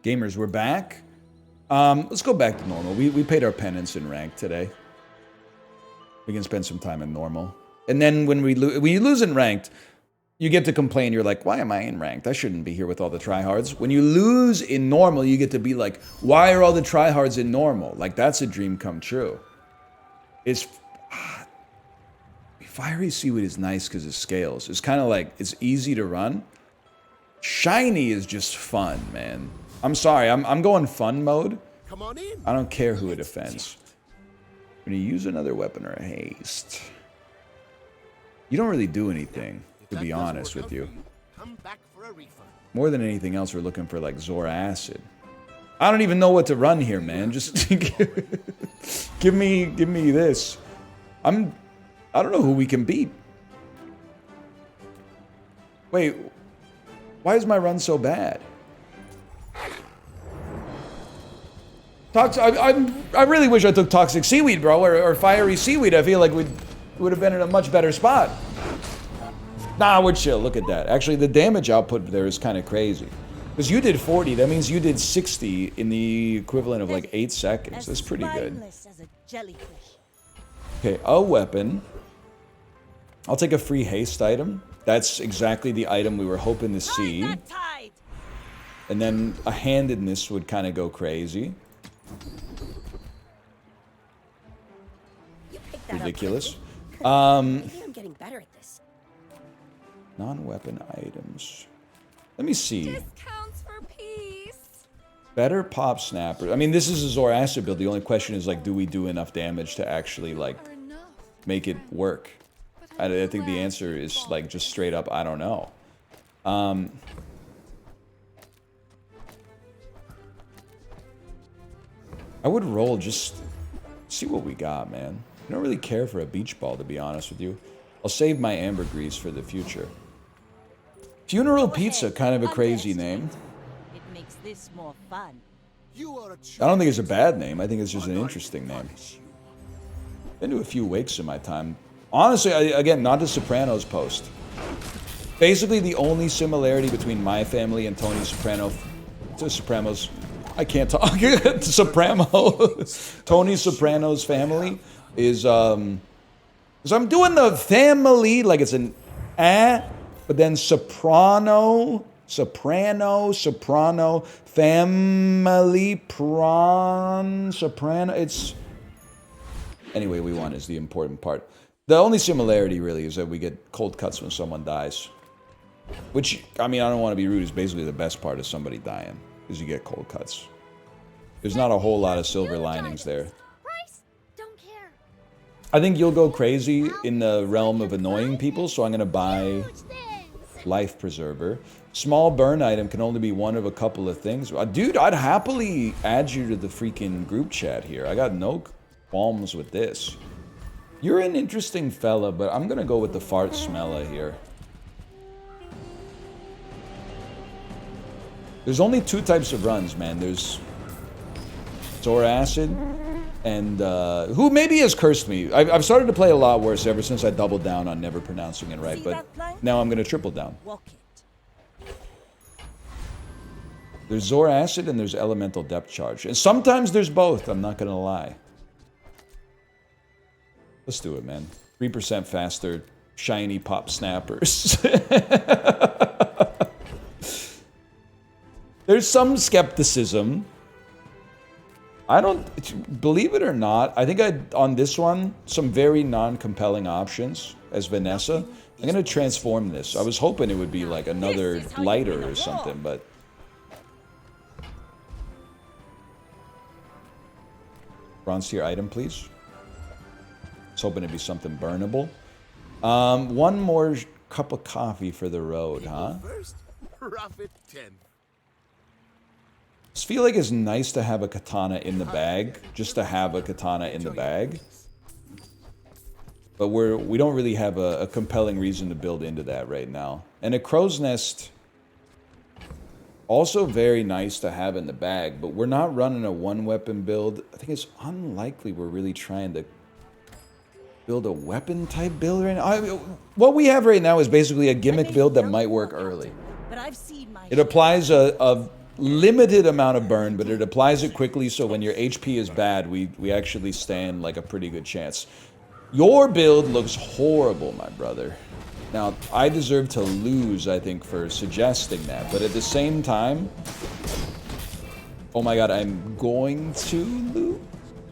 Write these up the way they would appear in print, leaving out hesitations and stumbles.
Gamers, we're back. Let's go back to normal. We paid our penance in rank today. We can spend some time in normal. And then when you lose in ranked, you get to complain. You're like, why am I in ranked? I shouldn't be here with all the tryhards. When you lose in normal, you get to be like, why are all the tryhards in normal? Like, that's a dream come true. Fiery Seaweed is nice because it scales. It's kind of like, it's easy to run. Shiny is just fun, man. I'm sorry, I'm going fun mode. Come on in. I don't care who it offends. When you use another weapon or a haste, you don't really do anything, to be honest with you. Come back for a refund. More than anything else, we're looking for like Zora Acid. I don't even know what to run here, man. Just give me this. I don't know who we can beat. Wait, why is my run so bad? I really wish I took Toxic Seaweed, bro, or Fiery Seaweed. I feel like we would have been in a much better spot. Nah, we're chill. Look at that. Actually, the damage output there is kind of crazy. Because you did 40. That means you did 60 in the equivalent of like 8 seconds. That's pretty good. Okay, a weapon. I'll take a free haste item. That's exactly the item we were hoping to see. And then a handedness would kind of go crazy. Ridiculous. I'm getting better at this. Non-weapon items. Let me see. Discounts for peace. Better pop snapper. I mean, this is a Zora Acid build. The only question is, like, do we do enough damage to actually, like, make it work? I think the answer is, like, just straight up, I don't know. I would roll just see what we got, man. I don't really care for a beach ball, to be honest with you. I'll save my ambergris for the future. Funeral Pizza, kind of a crazy name. It makes this more fun. I don't think it's a bad name. I think it's just an interesting name. Been to a few wakes in my time. Honestly, again, not the Sopranos post. Basically, the only similarity between my family and Tony Soprano's, I can't talk. Tony Soprano's family is, because I'm doing the family, like it's an but then soprano, family, soprano. It's, anyway, we want is the important part. The only similarity really is that we get cold cuts when someone dies. Which, I mean, I don't want to be rude, is basically the best part of somebody dying, is you get cold cuts. There's not a whole lot of silver linings there. I think you'll go crazy in the realm of annoying people, so I'm going to buy Life Preserver. Small burn item can only be one of a couple of things. Dude, I'd happily add you to the freaking group chat here. I got no qualms with this. You're an interesting fella, but I'm going to go with the fart smeller here. There's only 2 types of runs, man. There's Zora Acid, and who maybe has cursed me. I've started to play a lot worse ever since I doubled down on never pronouncing it right, but now I'm going to triple down. There's Zora Acid and there's Elemental Depth Charge. And sometimes there's both, I'm not going to lie. Let's do it, man. 3% faster, shiny pop snappers. There's some skepticism. I don't, believe it or not, I think on this one, some very non-compelling options as Vanessa. I'm going to transform this. I was hoping it would be like another lighter or something, but... Bronze tier item, please. I was hoping it'd be something burnable. One more cup of coffee for the road, huh? Profit 10. I just feel like it's nice to have a katana in the bag, just to have a katana in the bag. But we don't really have a compelling reason to build into that right now. And a crow's nest, also very nice to have in the bag, but we're not running a one-weapon build. I think it's unlikely we're really trying to build a weapon-type build right now. What we have right now is basically a gimmick build that might work early. It applies a limited amount of burn, but it applies it quickly, so when your HP is bad, we actually stand like a pretty good chance. Your build looks horrible, my brother. Now, I deserve to lose, I think, for suggesting that, but at the same time... Oh my god, I'm going to lose?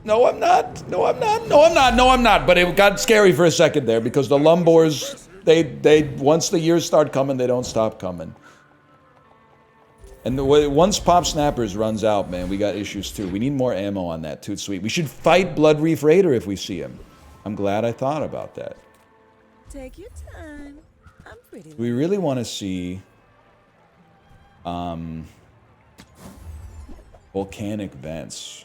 No, I'm not. No, I'm not. No, I'm not. No, I'm not. But it got scary for a second there because the Lumbors, they once the years start coming, they don't stop coming. And once Pop Snappers runs out, man, we got issues too. We need more ammo on that Toot Sweet. We should fight Blood Reef Raider if we see him. I'm glad I thought about that. Take your time. I'm pretty. We really want to see volcanic vents.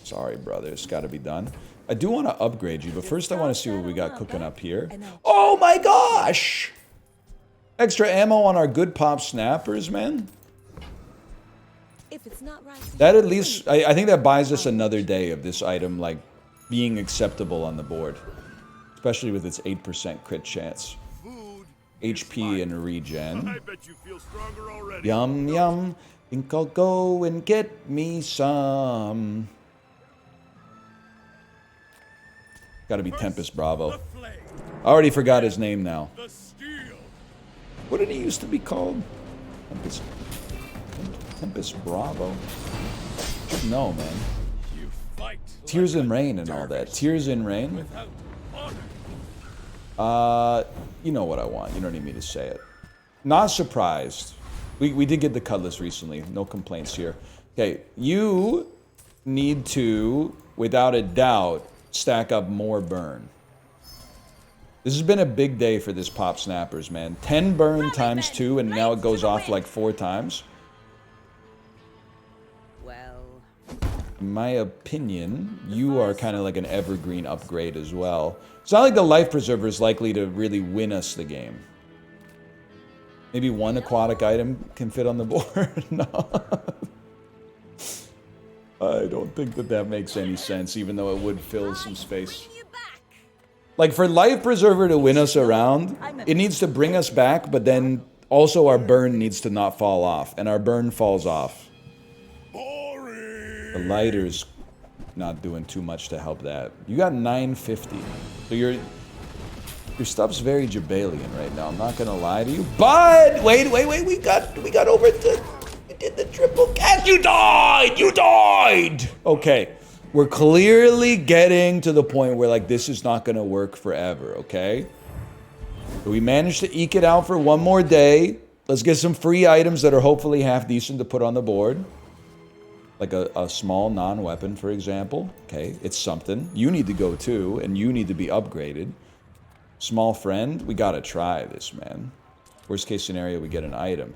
Sorry, brother. It's got to be done. I do want to upgrade you, but first I want to see what we got cooking up here. Oh my gosh! Extra ammo on our good Pop Snappers, man. If it's not right. That at least, I think that buys us another day of this item, like, being acceptable on the board. Especially with its 8% crit chance. Food. HP and regen. I bet you feel stronger already. Yum, yum. Think I'll go and get me some. Gotta be Tempest Bravo. I already forgot his name now. What did he used to be called? Tempest Bravo. No, man. Tears in Rain and all that. Tears in Rain. You know what I want. You don't need me to say it. Not surprised. We did get the Cutlass recently. No complaints here. Okay, you need to, without a doubt, stack up more burn. This has been a big day for this Pop Snappers, man. 10 burn times 2, and now it goes off like 4 times. Well, In my opinion, you are kind of like an evergreen upgrade as well. It's not like the Life Preserver is likely to really win us the game. Maybe one aquatic item can fit on the board? No. I don't think that makes any sense, even though it would fill some space. Like, for Life Preserver to win us around, it needs to bring us back, but then also our burn needs to not fall off, and our burn falls off. The lighter's not doing too much to help that. You got 950. So your stuff's very Jabalian right now, I'm not gonna lie to you. But wait, we got over the we did the triple cast. You died! Okay. We're clearly getting to the point where, like, this is not gonna work forever, okay? But we managed to eke it out for one more day. Let's get some free items that are hopefully half decent to put on the board. Like a small non-weapon, for example. Okay, it's something. You need to go too, and you need to be upgraded. Small friend, we gotta try this, man. Worst case scenario, we get an item.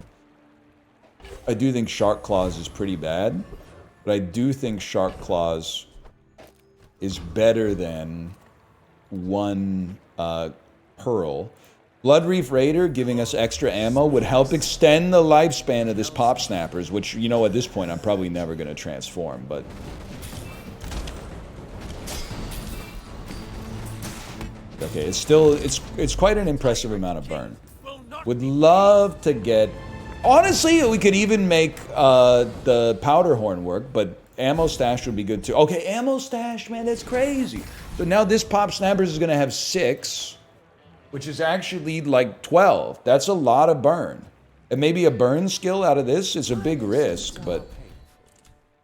I do think Shark Claws is pretty bad, but I do think Shark Claws is better than one Pearl. Blood Reef Raider giving us extra ammo would help extend the lifespan of this Pop Snappers, which, you know, at this point I'm probably never going to transform, but... Okay, it's still, it's quite an impressive amount of burn. Would love to get... Honestly, we could even make the Powder Horn work, but Ammo Stash would be good too. Okay, Ammo Stash, man, that's crazy. So now this Pop Snappers is going to have 6... which is actually like 12. That's a lot of burn. And maybe a burn skill out of this is a big risk, but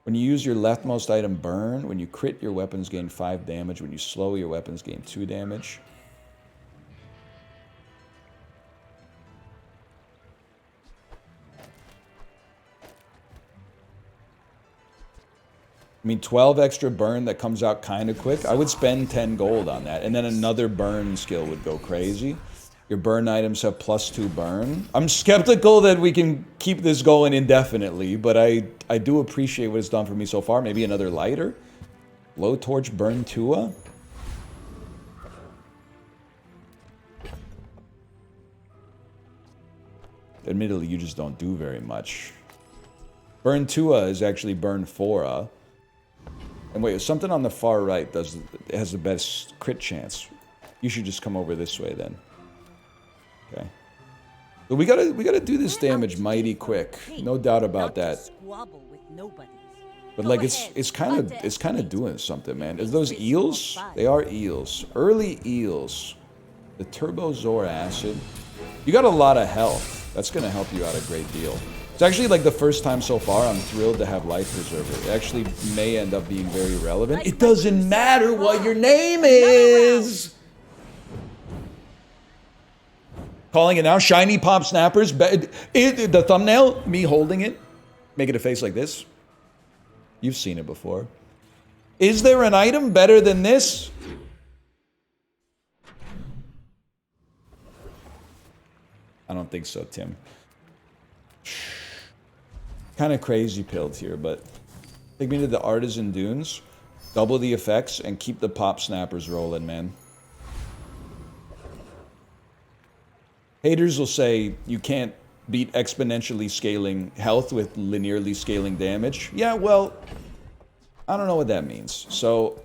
when you use your leftmost item burn, when you crit, your weapons gain 5 damage. When you slow, your weapons gain 2 damage. I mean, 12 extra burn that comes out kind of quick. I would spend 10 gold on that. And then another burn skill would go crazy. Your burn items have +2 burn. I'm skeptical that we can keep this going indefinitely, but I do appreciate what it's done for me so far. Maybe another lighter? Low Torch Burn Tua? Admittedly, you just don't do very much. Burn Tua is actually Burn Fora. And wait, something on the far right has the best crit chance. You should just come over this way then. Okay. But we gotta do this damage mighty quick. No doubt about that. Squabble with nobody. But like it's kind of doing something, man. Is those eels? They are eels. Early eels. The Turbo Zor Acid. You got a lot of health. That's gonna help you out a great deal. It's actually like the first time so far I'm thrilled to have Life Preserver. It actually may end up being very relevant. It doesn't matter what your name is! Calling it now, Shiny Pop Snappers. The thumbnail, me holding it, making a face like this. You've seen it before. Is there an item better than this? I don't think so, Tim. Kind of crazy pilled here, but take me to the Artisan Dunes, double the effects, and keep the pop snappers rolling, man. Haters will say you can't beat exponentially scaling health with linearly scaling damage. Yeah, well, I don't know what that means, so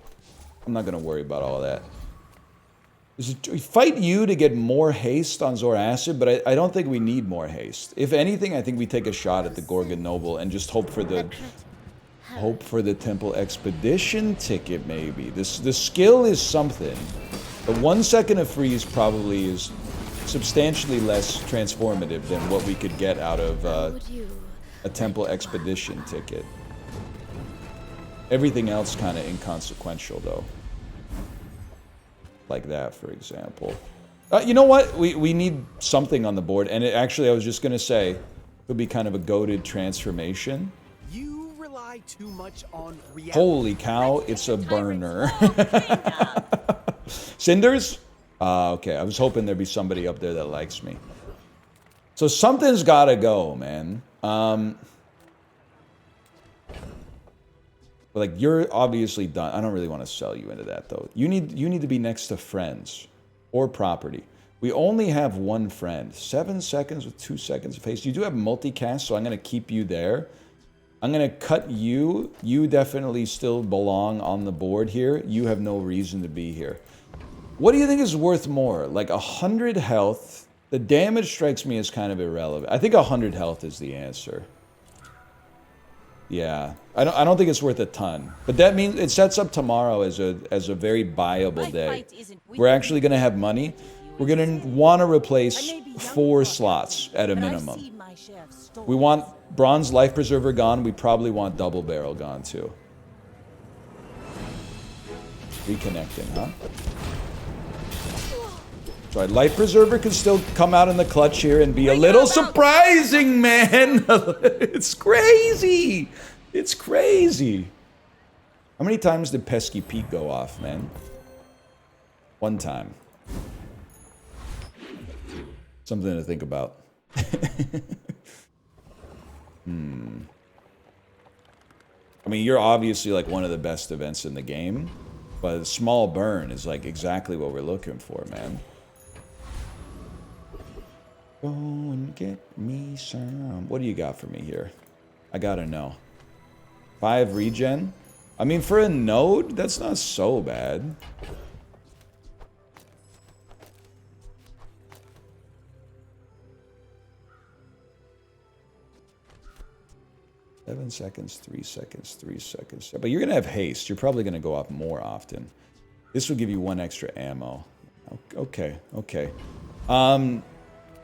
I'm not going to worry about all that. Fight you to get more haste on Zor Acid, but I don't think we need more haste. If anything, I think we take a shot at the Gorgon Noble and just hope for the Temple Expedition ticket, maybe. The skill is something. The 1 second of freeze probably is substantially less transformative than what we could get out of a Temple Expedition ticket. Everything else kind of inconsequential, though. Like that, for example. You know what? We need something on the board, and actually, I was just gonna say, it would be kind of a goated transformation. You rely too much on reality. Holy cow! It's a burner. Cinders? Okay. I was hoping there'd be somebody up there that likes me. So something's gotta go, man. Like, you're obviously done. I don't really want to sell you into that, though. You need to be next to friends or property. We only have one friend. 7 seconds with 2 seconds of haste. You do have multicast, so I'm going to keep you there. I'm going to cut you. You definitely still belong on the board here. You have no reason to be here. What do you think is worth more? Like 100 health. The damage strikes me as kind of irrelevant. I think 100 health is the answer. Yeah, I don't think it's worth a ton, but that means it sets up tomorrow as a very viable day. We're actually going to have money. We're going to want to replace 4 slots at a minimum. We want Bronze Life Preserver gone. We probably want Double Barrel gone too. Reconnecting, huh? Sorry, Life Preserver could still come out in the clutch here and be a little surprising, man. It's crazy. It's crazy. How many times did Pesky Pete go off, man? 1 time. Something to think about. I mean, you're obviously like one of the best events in the game, but a small burn is like exactly what we're looking for, man. Go and get me some. What do you got for me here? I gotta know. 5 regen? I mean, for a node, that's not so bad. Seven seconds, 3 seconds, 3 seconds. But you're gonna have haste. You're probably gonna go up more often. This will give you 1 extra ammo. Okay, okay.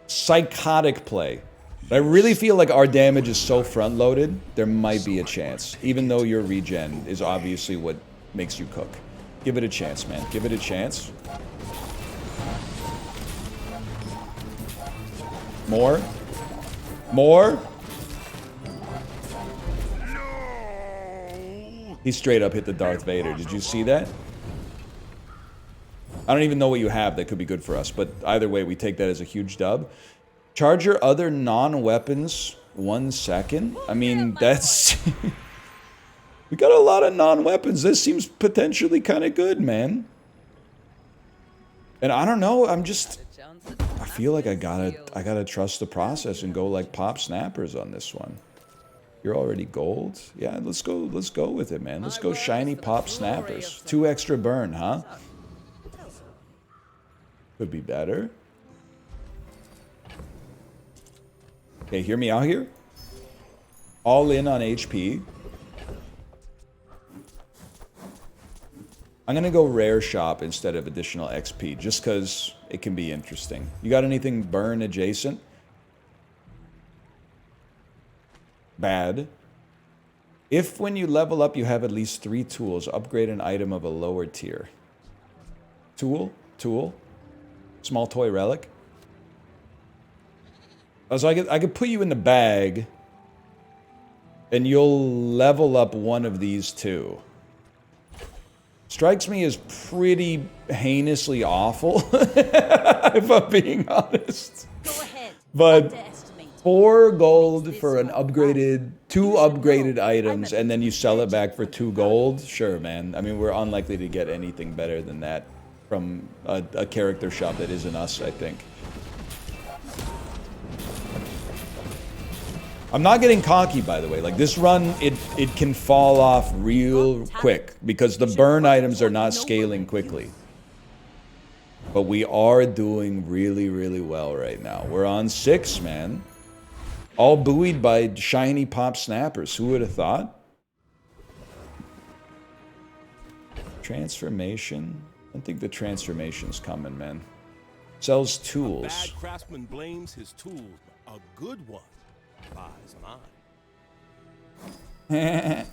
Psychotic play. But I really feel like our damage is so front-loaded, there might be a chance. Even though your regen is obviously what makes you cook. Give it a chance, man. Give it a chance. More? More? He straight up hit the Darth Vader. Did you see that? I don't even know what you have that could be good for us, but either way, we take that as a huge dub. Charge your other non-weapons 1 second? I mean, that's... We got a lot of non-weapons. This seems potentially kind of good, man. And I don't know, I'm just... I feel like I gotta trust the process and go like pop snappers on this one. You're already gold? Yeah, let's go with it, man. Let's go shiny pop snappers. 2 extra burn, huh? Could be better. Okay, hear me out here. All in on HP. I'm gonna go rare shop instead of additional XP, just because it can be interesting. You got anything burn adjacent? Bad. If when you level up you have at least 3 tools, upgrade an item of a lower tier. Tool? Tool? Small toy relic? Oh, so I could put you in the bag, and you'll level up one of these 2. Strikes me as pretty heinously awful, if I'm being honest. Go ahead. But Underestimate. 4 gold for an upgraded, 2 upgraded items, and then you sell it back for 2 gold? Sure, man. I mean, we're unlikely to get anything better than that from a character shop that isn't us, I think. I'm not getting cocky, by the way. Like, this run, it can fall off real quick because the burn items are not scaling quickly. But we are doing really, really well right now. We're on 6, man. All buoyed by shiny pop snappers. Who would have thought? Transformation? I don't think the transformation's coming, man. Sells tools. A bad craftsman blames his tools. A good one buys mine.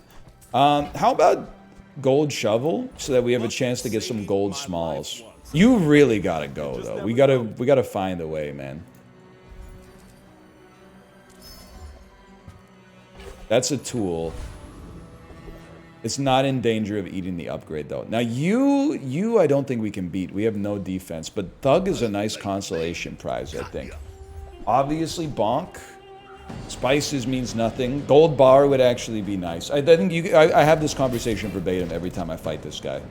How about gold shovel so that we have a chance to get some gold smalls? You really gotta go though. We gotta find a way, man. That's a tool. It's not in danger of eating the upgrade though. Now you I don't think we can beat. We have no defense, but Thug is a nice consolation prize, I think. Obviously bonk. Spices means nothing. Gold bar would actually be nice. I think I have this conversation verbatim every time I fight this guy.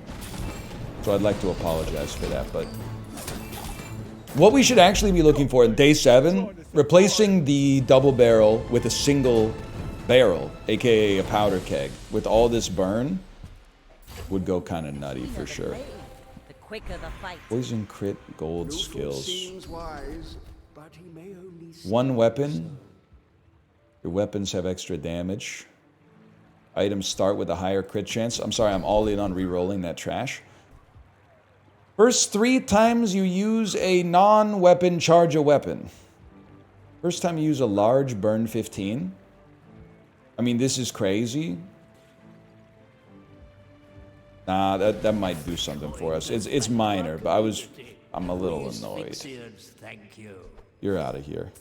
So I'd like to apologize for that, but what we should actually be looking for in day 7, replacing the double barrel with a single barrel, aka a powder keg, with all this burn, would go kind of nutty for sure. The quicker the fight. Poison crit gold skills. Seems wise, but he may only see 1 weapon. Your weapons have extra damage. Items start with a higher crit chance. I'm sorry, I'm all in on re-rolling that trash. First 3 times you use a non-weapon, charge a weapon. First time you use a large, burn 15. I mean, this is crazy. Nah, that might do something for us. It's minor, but I'm a little annoyed. Thank you. You're out of here.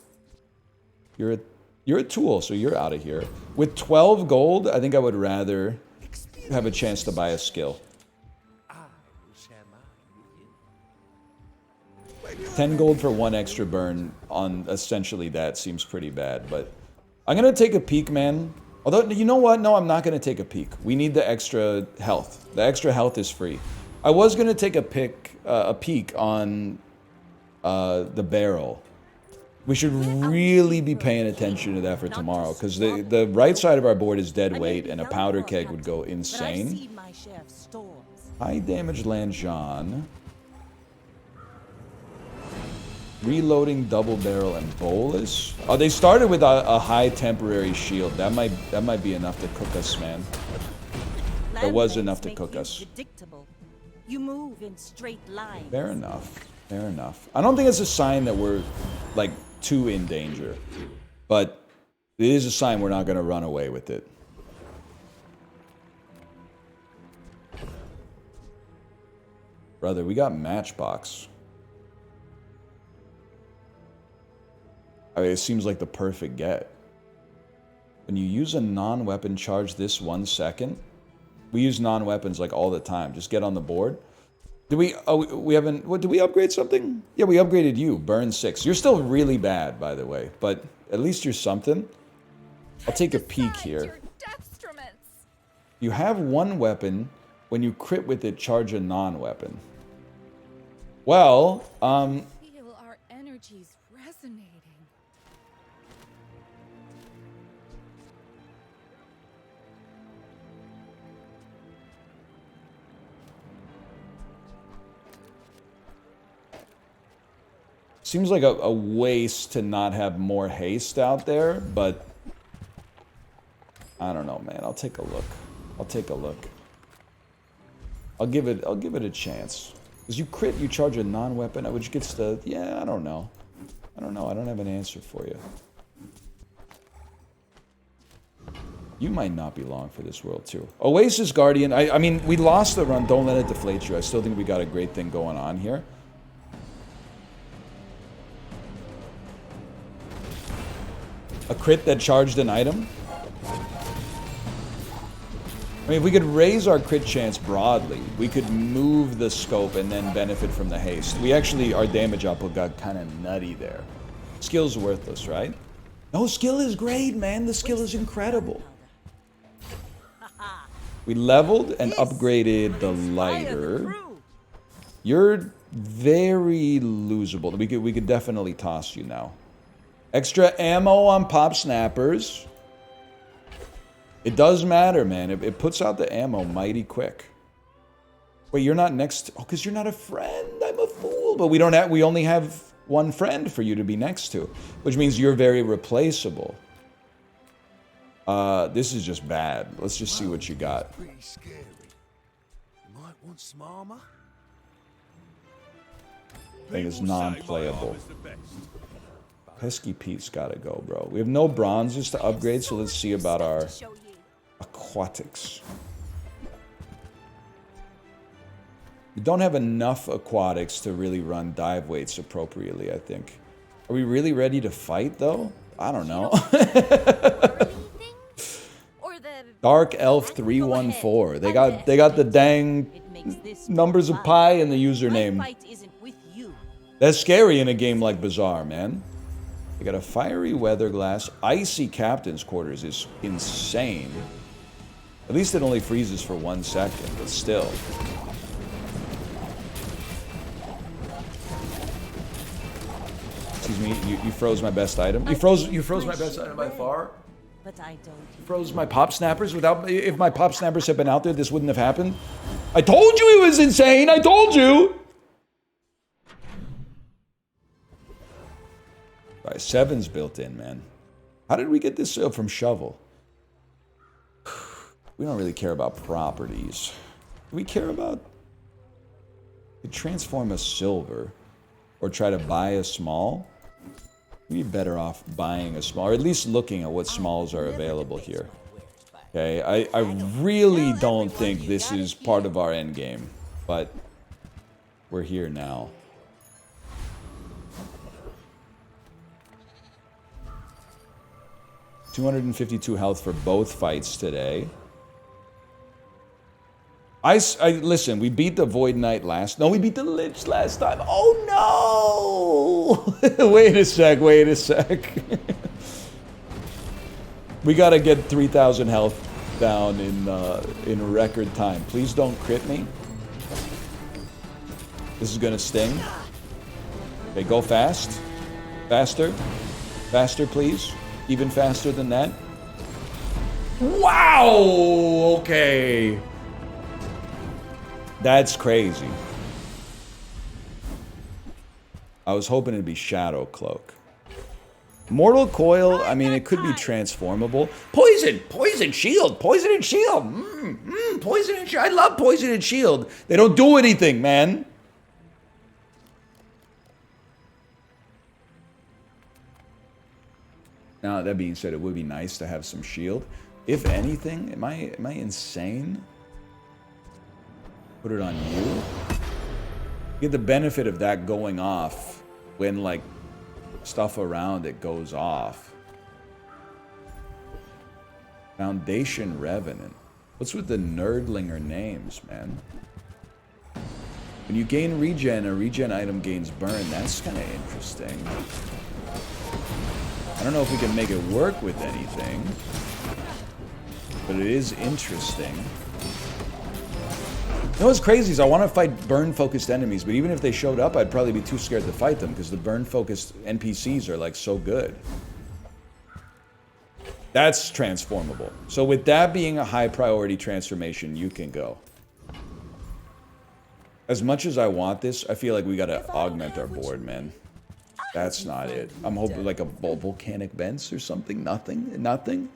You're a tool, so you're out of here. With 12 gold, I think I would rather have a chance to buy a skill. 10 gold for 1 extra burn on essentially that seems pretty bad, but I'm gonna take a peek, man. Although, you know what? No, I'm not gonna take a peek. We need the extra health. The extra health is free. I was gonna take a peek on the barrel. We should really be paying attention to that for tomorrow, because the right side of our board is dead weight, and a powder keg would go insane. High damage Lanjan. Reloading double barrel and bolus. Oh, they started with a high temporary shield. That might be enough to cook us, man. That was enough to cook us. You move in straight lines. Fair enough. Fair enough. I don't think it's a sign that we're like too in danger, but it is a sign we're not going to run away with it. Brother, we got Matchbox. I mean, it seems like the perfect get. When you use a non-weapon, charge this 1 second. We use non-weapons like all the time. Just get on the board. Did we? Oh, we haven't. What? Did we upgrade something? Yeah, we upgraded you. Burn 6. You're still really bad, by the way, but at least you're something. I'll take a peek here. You have 1 weapon. When you crit with it, charge a non-weapon. Well, Feel our energies resonating. Seems like a waste to not have more haste out there, but I don't know, man. I'll take a look. I'll take a look. I'll give it a chance. Because you crit, you charge a non-weapon, which gets the... Yeah, I don't know. I don't know. I don't have an answer for you. You might not be long for this world, too. Oasis Guardian. I mean, we lost the run. Don't let it deflate you. I still think we got a great thing going on here. A crit that charged an item. I mean, if we could raise our crit chance broadly, we could move the scope and then benefit from the haste. We actually, our damage output got kind of nutty there. Skill's worthless, right? No, skill is great, man. The skill is incredible. We leveled and upgraded the lighter. You're very losable. We could definitely toss you now. Extra ammo on pop snappers. It does matter, man. It puts out the ammo mighty quick. Wait, you're not next... Oh, because you're not a friend. I'm a fool. But we only have one friend for you to be next to. Which means you're very replaceable. This is just bad. Let's just see what you got. Pretty scary. You might want some armor. I think it's non-playable. Pesky Pete's gotta go, bro. We have no bronzes to upgrade, so let's see about our aquatics. We don't have enough aquatics to really run dive weights appropriately, I think. Are we really ready to fight, though? I don't know. Dark Elf 314. They got the dang numbers of pi in the username. That's scary in a game like Bazaar, man. They got a fiery weather glass. Icy captain's quarters is insane. At least it only freezes for 1 second, but still. Excuse me, you froze my best item. You froze my best item by far. But I don't. You froze my pop snappers without... If my pop snappers had been out there, this wouldn't have happened. I told you it was insane! I told you! All right, 7's built in, man. How did we get this from Shovel? We don't really care about properties. Do we care about... We transform a silver or try to buy a small. We'd be better off buying a small, or at least looking at what smalls are available here. Okay, I really don't think this is part of our end game, but we're here now. $252 health for both fights today. Listen, we beat the Void Knight last... No, we beat the Lich last time. Oh, no! Wait a sec. We gotta get 3,000 health down in record time. Please don't crit me. This is gonna sting. Okay, go fast. Faster. Faster, please. Even faster than that. Wow! Okay. That's crazy. I was hoping it'd be Shadow Cloak. Mortal Coil, I mean, it could be transformable. Poison! Poison Shield! Poison and Shield! Poison and Shield! I love Poison and Shield! They don't do anything, man! Now, that being said, it would be nice to have some shield. If anything, am I insane? Put it on you. Get the benefit of that going off when, like, stuff around it goes off. Foundation Revenant. What's with the nerdlinger names, man? When you gain regen, a regen item gains burn. That's kind of interesting. I don't know if we can make it work with anything, but it is interesting. You know what's crazy is I want to fight burn-focused enemies, but even if they showed up, I'd probably be too scared to fight them because the burn-focused NPCs are, like, so good. That's transformable. So with that being a high-priority transformation, you can go. As much as I want this, I feel like we gotta augment our board, man. That's not it. I'm hoping like a volcanic vents or something. Nothing. Nothing.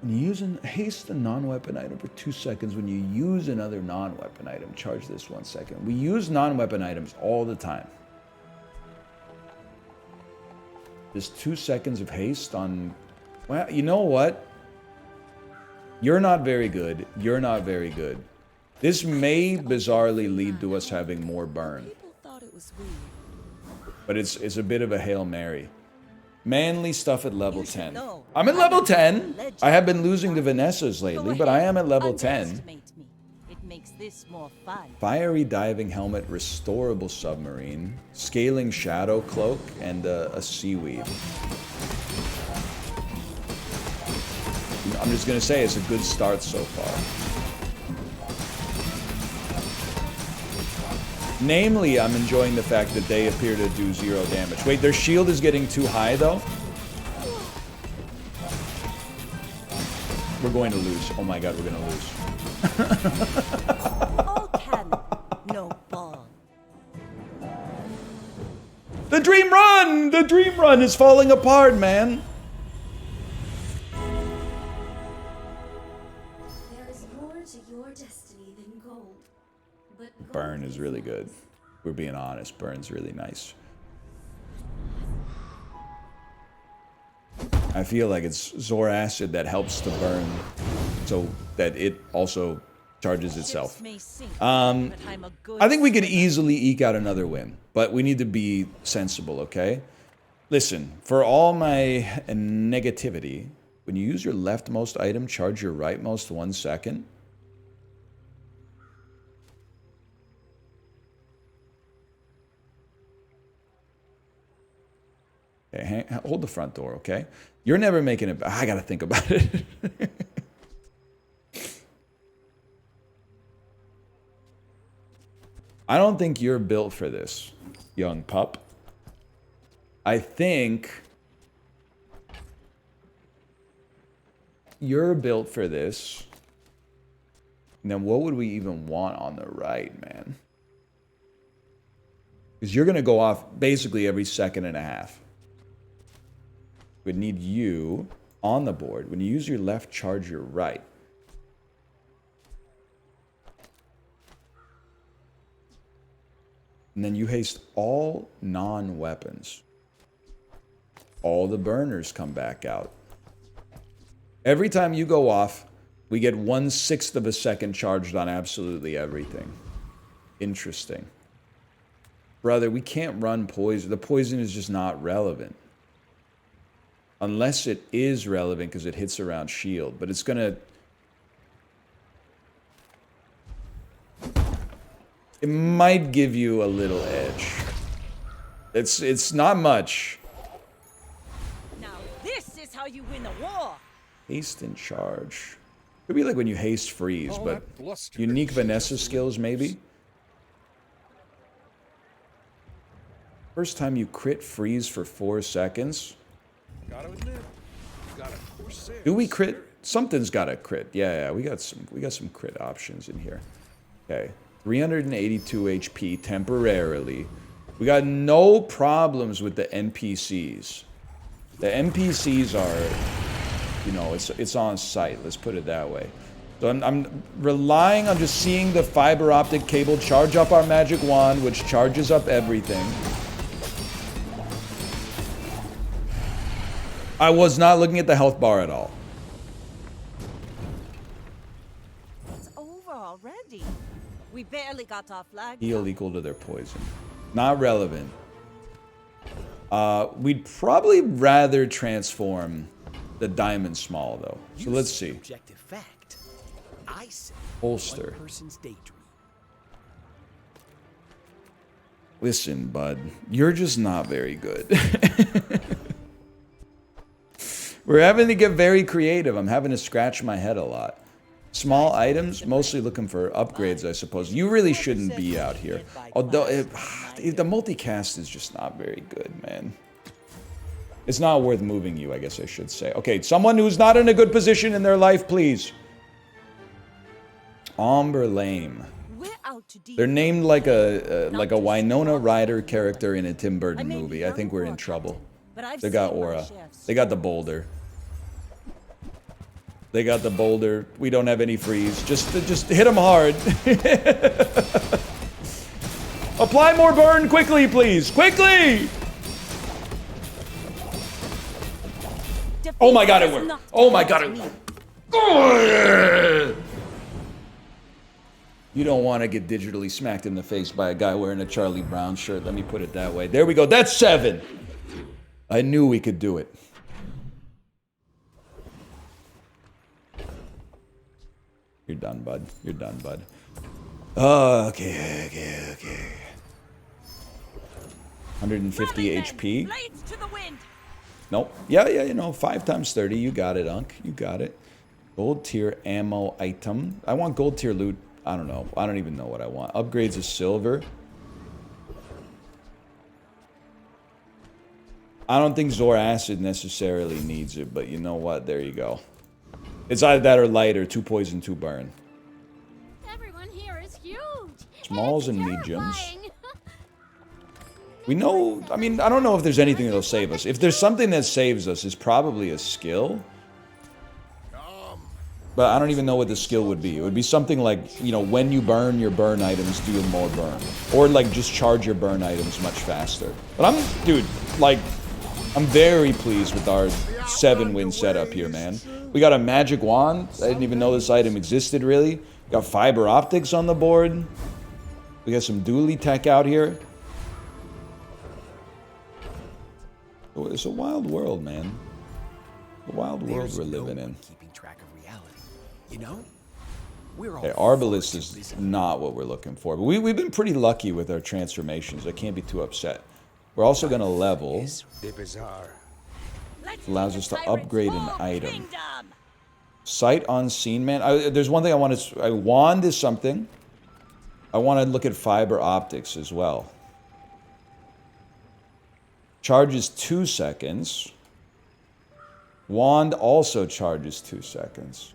When you use haste a non-weapon item for 2 seconds, when you use another non-weapon item, charge this 1 second. We use non-weapon items all the time. There's 2 seconds of haste on... Well, you know what? You're not very good. You're not very good. This may bizarrely lead to us having more burn. People thought it was weird. But it's a bit of a Hail Mary. Manly stuff at level You should 10. know. I'm at level 10. Legend. I have been losing to Vanessa's Go lately, but I ahead, am at level 10. underestimate me. It makes this more fun. Fiery diving helmet, restorable submarine, scaling shadow cloak, and a seaweed. I'm just gonna say it's a good start so far. Namely, I'm enjoying the fact that they appear to do 0 damage. Wait, their shield is getting too high though? We're going to lose. Oh my god, we're gonna lose. All cannon, no ball. The dream run! The dream run is falling apart, man! There is more to your destiny than gold. But gold Burn is really good. We're being honest, Burn's really nice. I feel like it's Zor acid that helps to burn so that it also charges itself. Ships may sink, I but I'm a good think we could swimmer. easily eke out another win, but we need to be sensible, okay? Listen, for all my negativity, when you use your leftmost item, charge your rightmost 1 second. Okay, hold the front door, okay? You're never making it. I gotta think about it. I don't think you're built for this, young pup. I think you're built for this. And then what would we even want on the right, man? Because you're gonna go off basically every second and a half. We'd need you on the board. When you use your left, charge your right. And then you haste all non-weapons. All the burners come back out. Every time you go off, we get 1/6 of a second charged on absolutely everything. Interesting. Brother, we can't run poison. The poison is just not relevant. Unless it is relevant because it hits around shield. But it's going to... It might give you a little edge. It's not much. Now this is how you win a war. Haste and charge. Could be like when you haste freeze, All but that bluster unique is Vanessa just skills maybe. lose. First time you crit freeze for 4 seconds. Gotta admit, you got a Corsair Do we crit? spirit. Something's got a crit. Yeah, we got some crit options in here. Okay. 382 HP temporarily. We got no problems with the NPCs. The NPCs are, you know, it's on site. Let's put it that way. So I'm relying on just seeing the fiber optic cable charge up our magic wand, which charges up everything. I was not looking at the health bar at all. It's over already. We barely got off lag. Heal equal to their poison. Not relevant. We'd probably rather transform the diamond small though. So let's see. Objective fact. I said Holster. one person's daydream. Listen, bud, you're just not very good. We're having to get very creative. I'm having to scratch my head a lot. Small items, mostly looking for upgrades, I suppose. You really shouldn't be out here. Although, the multicast is just not very good, man. It's not worth moving you, I guess I should say. Okay, someone who's not in a good position in their life, please. Amber Lame. We're out too deep. They're named like a Winona Ryder character in a Tim Burton movie. I think we're in trouble. But I've They got seen my aura. chefs. They got the boulder. They got the boulder. We don't have any freeze. Just hit them hard. Apply more burn quickly, please. Quickly! Oh my god, it worked. Oh my god, it worked. You don't want to get digitally smacked in the face by a guy wearing a Charlie Brown shirt. Let me put it that way. There we go. That's 7. I knew we could do it. You're done, bud. You're done, bud. Okay. 150 HP. Blades to the wind. Nope. Yeah, you know, 5 times 30. You got it, Unk. You got it. Gold tier ammo item. I want gold tier loot. I don't know. I don't even know what I want. Upgrades of silver. I don't think Zor Acid necessarily needs it, but you know what? There you go. It's either that or light or 2 poison, 2 burn. Everyone here is huge. Smalls It's and mediums. terrifying. We know, I mean, I don't know if there's anything that'll save us. If there's something that saves us, it's probably a skill. But I don't even know what the skill would be. It would be something like, you know, when you burn, your burn items do more burn. Or like just charge your burn items much faster. But dude, like, I'm very pleased with our 7-win setup here, man. We got a magic wand. I didn't even know this item existed, really. We got fiber optics on the board. We got some dually tech out here. Oh, it's a wild world, man. The wild world we're living in. Keeping track of reality. You know? We're all Okay, Arbalist is not what we're looking for. But we've been pretty lucky with our transformations. I can't be too upset. We're also going to level. the Bazaar. Allows us to upgrade an item. Sight unseen, man. There's one thing I want to... Wand is something. I want to look at fiber optics as well. Charges 2 seconds. Wand also charges 2 seconds.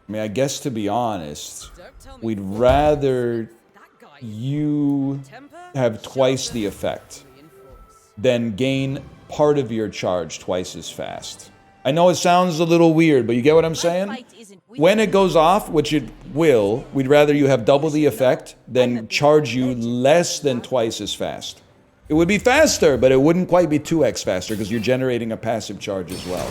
I mean, I guess to be honest, we'd rather you have twice the effect than gain part of your charge twice as fast. I know it sounds a little weird, but you get what I'm saying? When it goes off, which it will, we'd rather you have double the effect than charge you less than twice as fast. It would be faster, but it wouldn't quite be 2x faster because you're generating a passive charge as well.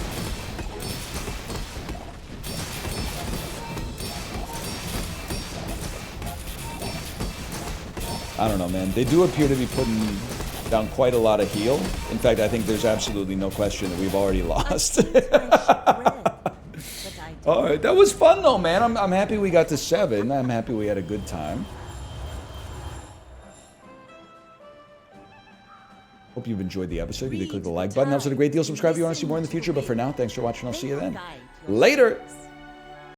I don't know, man. They do appear to be putting down quite a lot of heal. In fact, I think there's absolutely no question that we've already lost. All right, that was fun though, man. I'm happy we got to 7. I'm happy we had a good time. Hope you've enjoyed the episode. You did click the like button. That was a great deal. Subscribe if you want to see more in the future. But for now, thanks for watching. I'll see you then. Later.